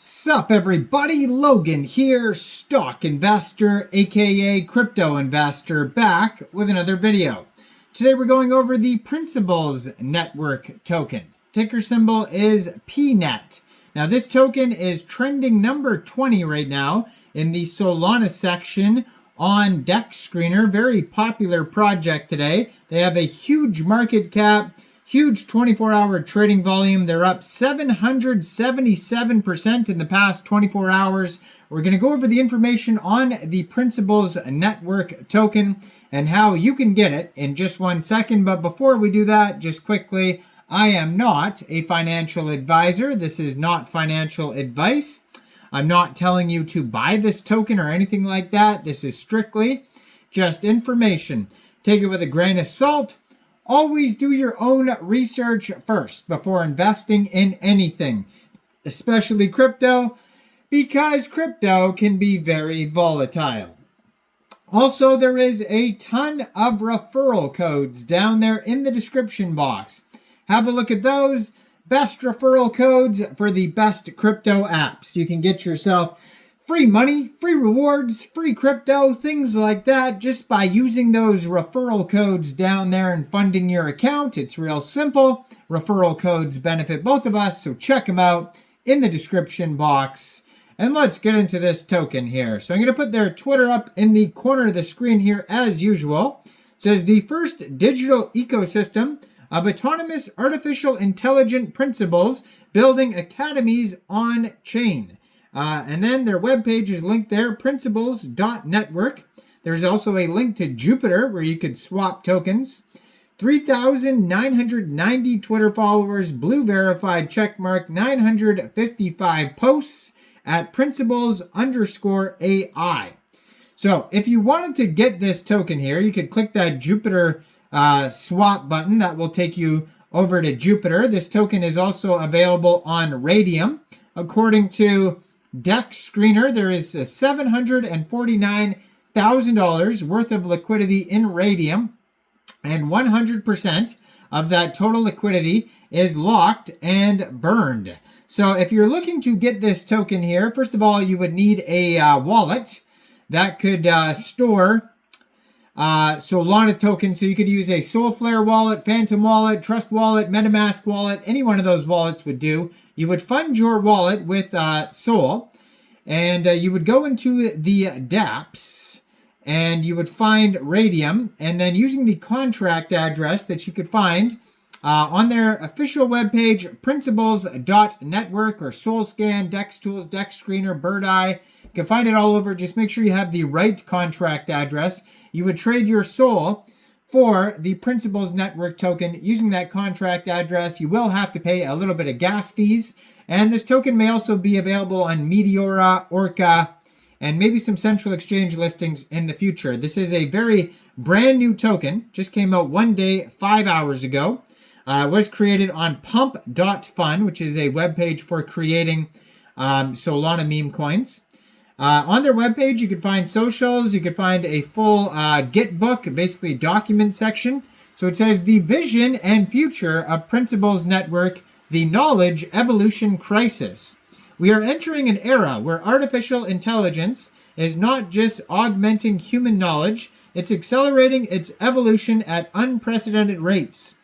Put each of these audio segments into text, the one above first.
Sup everybody, Logan here, stock investor aka crypto investor, back with another video. Today we're going over the Principles Network token. Ticker symbol is Pnet. Now this token is trending number 20 right now in the Solana section on DEX Screener. Very popular project today. They have a huge market cap, huge 24-hour trading volume. They're up 777% in the past 24 hours. We're going to go over the information on the Principles Network token and how you can get it in just 1 second. But before we do that, just quickly, I am not a financial advisor. This is not financial advice. I'm not telling you to buy this token or anything like that. This is strictly just information. Take it with a grain of salt. Always do your own research first before investing in anything, especially crypto, because crypto can be very volatile. Also, there is a ton of referral codes down there in the description box. Have a look at those. Best referral codes for the best crypto apps. You can get yourself free money, free rewards, free crypto, things like that, just by using those referral codes down there and funding your account. It's real simple. Referral codes benefit both of us, so check them out in the description box. And let's get into this token here. So I'm going to put their Twitter up in the corner of the screen here as usual. It says the first digital ecosystem of autonomous artificial intelligent principles building academies on chain. And then their webpage is linked there, principles.network. There's also a link to Jupiter where you could swap tokens. 3,990 Twitter followers, blue verified checkmark, 955 posts at principles_AI. So if you wanted to get this token here, you could click that Jupiter swap button. That will take you over to Jupiter. This token is also available on Raydium. According to DEX Screener, there is $749,000 worth of liquidity in Raydium, and 100% of that total liquidity is locked and burned. So if you're looking to get this token here, first of all, you would need a wallet that could store Solana tokens. So you could use a Solflare wallet, Phantom wallet, Trust wallet, MetaMask wallet. Any one of those wallets would do. You would fund your wallet with Sol, and you would go into the dApps, and you would find Raydium, and then using the contract address that you could find on their official webpage, principles.network or SolScan, DEX Tools, DEX Screener, Birdeye. You can find it all over. Just make sure you have the right contract address. You would trade your Sol for the Principles Network token using that contract address. You will have to pay a little bit of gas fees. And this token may also be available on Meteora, Orca, and maybe some central exchange listings in the future. This is a very brand new token. Just came out 1 day, 5 hours ago. Was created on pump.fun, which is a webpage for creating Solana meme coins. On their webpage, you can find socials. You can find a full Git book, basically document section. So it says the vision and future of Principles Network, the knowledge evolution crisis. We are entering an era where artificial intelligence is not just augmenting human knowledge, it's accelerating its evolution at unprecedented rates.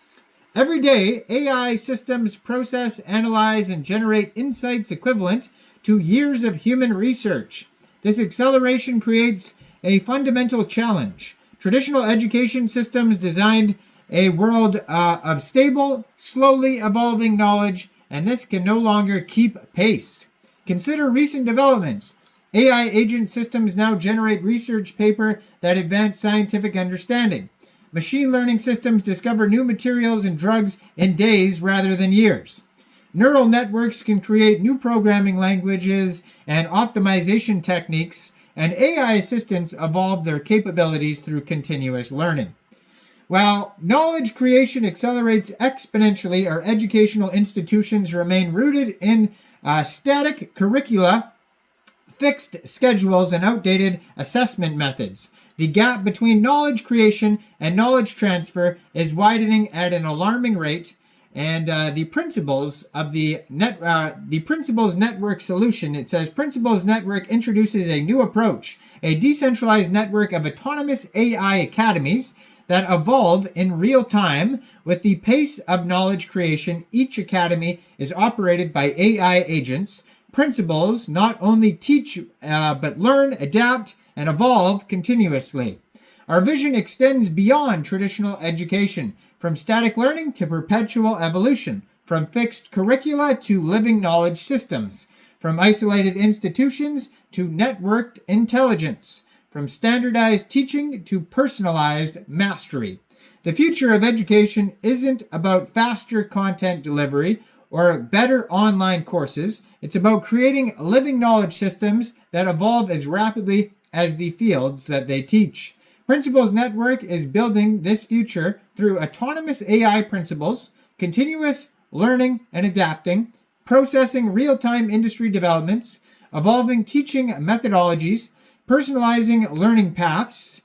Every day, AI systems process, analyze, and generate insights equivalent to years of human research. This acceleration creates a fundamental challenge. Traditional education systems designed a world of stable, slowly evolving knowledge, and this can no longer keep pace. Consider recent developments. AI agent systems now generate research paper that advance scientific understanding. Machine learning systems discover new materials and drugs in days rather than years. Neural networks can create new programming languages and optimization techniques, and AI assistants evolve their capabilities through continuous learning. While knowledge creation accelerates exponentially, our educational institutions remain rooted in static curricula, fixed schedules, and outdated assessment methods. The gap between knowledge creation and knowledge transfer is widening at an alarming rate, and the principles of the Principles Network solution. It says Principles Network introduces a new approach, a decentralized network of autonomous AI academies that evolve in real time with the pace of knowledge creation. Each academy is operated by AI agents. Principles not only teach but learn, adapt, and evolve continuously. Our vision extends beyond traditional education, from static learning to perpetual evolution, from fixed curricula to living knowledge systems, from isolated institutions to networked intelligence, from standardized teaching to personalized mastery. The future of education isn't about faster content delivery or better online courses. It's about creating living knowledge systems that evolve as rapidly as the fields that they teach. Principles Network is building this future through autonomous AI principles, continuous learning and adapting, processing real-time industry developments, evolving teaching methodologies, personalizing learning paths,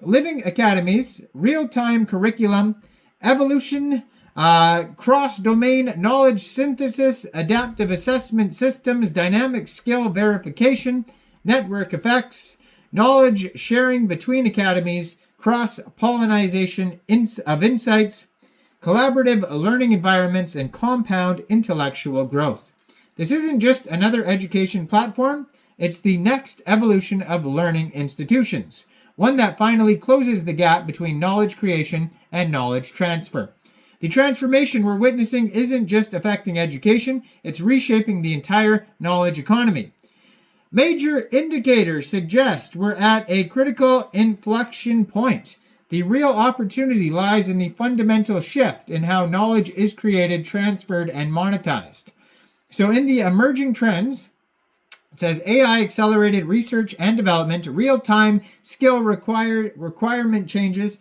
living academies, real-time curriculum, evolution, cross-domain knowledge synthesis, adaptive assessment systems, dynamic skill verification, network effects, knowledge sharing between academies, cross-pollination of insights, collaborative learning environments, and compound intellectual growth. This isn't just another education platform, it's the next evolution of learning institutions, one that finally closes the gap between knowledge creation and knowledge transfer. The transformation we're witnessing isn't just affecting education, it's reshaping the entire knowledge economy. Major indicators suggest we're at a critical inflection point. The real opportunity lies in the fundamental shift in how knowledge is created, transferred, and monetized. So in the emerging trends, it says AI accelerated research and development, real-time skill requirement changes,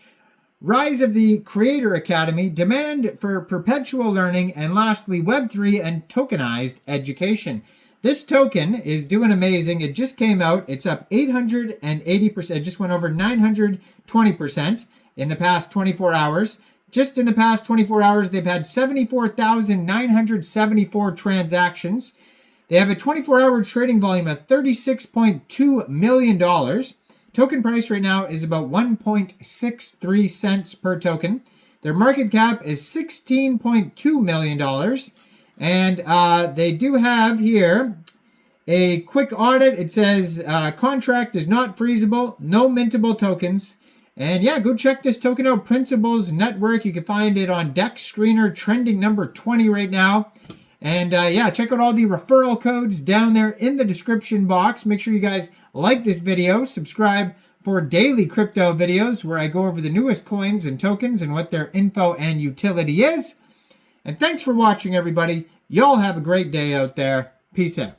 rise of the creator economy, demand for perpetual learning, and lastly, Web3 and tokenized education. This token is doing amazing. It just came out. It's up 880%. It just went over 920% in the past 24 hours. Just in the past 24 hours, they've had 74,974 transactions. They have a 24-hour trading volume of $36.2 million. Token price right now is about 1.63 cents per token. Their market cap is $16.2 million. And they do have here a quick audit. It says contract is not freezable, no mintable tokens. And yeah, go check this token out, Principles Network. You can find it on Dex Screener, trending number 20 right now. And yeah, check out all the referral codes down there in the description box. Make sure you guys like this video, subscribe for daily crypto videos where I go over the newest coins and tokens and what their info and utility is. And thanks for watching, everybody. Y'all have a great day out there. Peace out.